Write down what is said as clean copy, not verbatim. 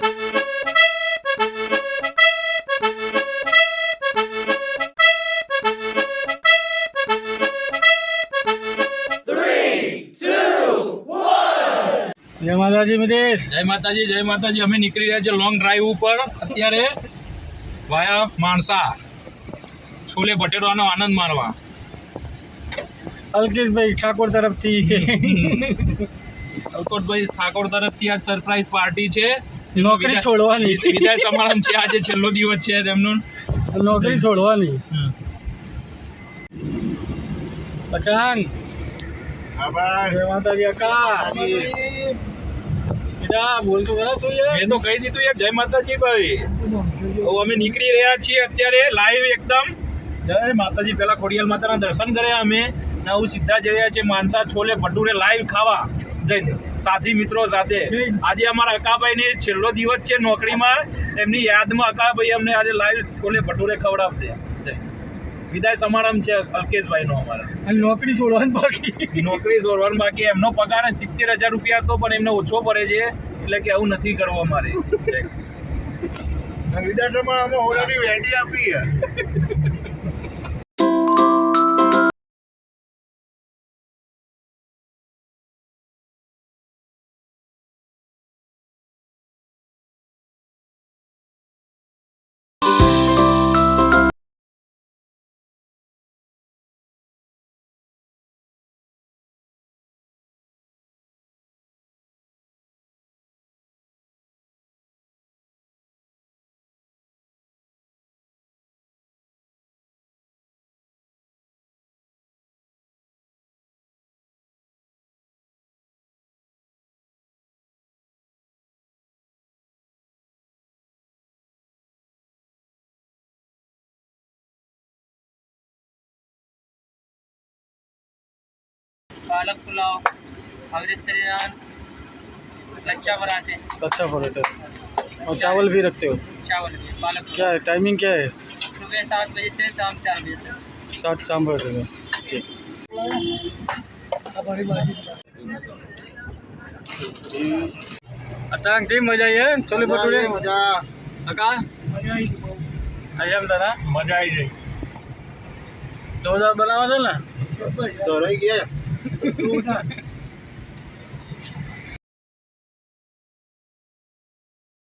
જય માતાજી મિતેશ. જય માતાજી, જય માતાજી. અમે નીકળી રહ્યા છે લોંગ ડ્રાઈવ ઉપર અત્યારે વાયા માણસા છોલે ભટેરોનો આનંદ માણવા. અલ્કેશભાઈ ઠાકોર તરફથી છે. અલ્કોટભાઈ ઠાકોર તરફથી આજ સરપ્રાઈઝ પાર્ટી છે. નોકરી છોડવાની. વિદાય સમારંભ છે, આજે છેલ્લો દિવસ છે તેમનો. નોકરી છોડવાની. પચાન જય માતાજી અકા. બેટા બોલ તો ખરા શું યાર. મેં તો કહી દીધું યાર, જય માતાજી ભાઈ. હવે અમે નીકળી રહ્યા છીએ અત્યારે લાઈવ એકદમ. જય માતાજી. પહેલા ખોડિયાલ માતાના દર્શન કર્યા અમે. હું સીધા જઈ રહ્યા છે માનસા છોલે ભટુરે લાઈવ ખાવા જઈને સાથી મિત્રો સાથે. આજે અમારા અકાભાઈને છેલ્લો દિવસ છે નોકરીમાં, એમની યાદમાં અકાભાઈ અમને આજે લાઈવ છોલે ભટુરે ખવડાવશે. વિદાય સમારંભ છે અલ્કેશભાઈનો અમારા. અને નોકરી છોડવાની બાકી. નોકરી છોડવાનું બાકી. એમનો પગાર 70,000 રૂપિયા હતો, પણ એમને ઓછો પડે છે, એટલે કે આવું નથી કરવું અમારે. વિદાય સમારંભ ઓલરેડી વેડી આપી છે. पालक पुलाव, अमृतसरी नान, लच्छा पराठे, अच्छा पराठा और चावल भी रखते हो. चावल भी, पालक क्या है टाइमिंग क्या है. सुबह 7 बजे से शाम 4 बजे तक. 7 शाम पर ठीक. અચાનક થી મજા આવી હે છોલે ભટુરે. મજા અકા એમ તારા મજા આવી જાય. જોરદાર બનાવો છો ને. તો રહી ગયા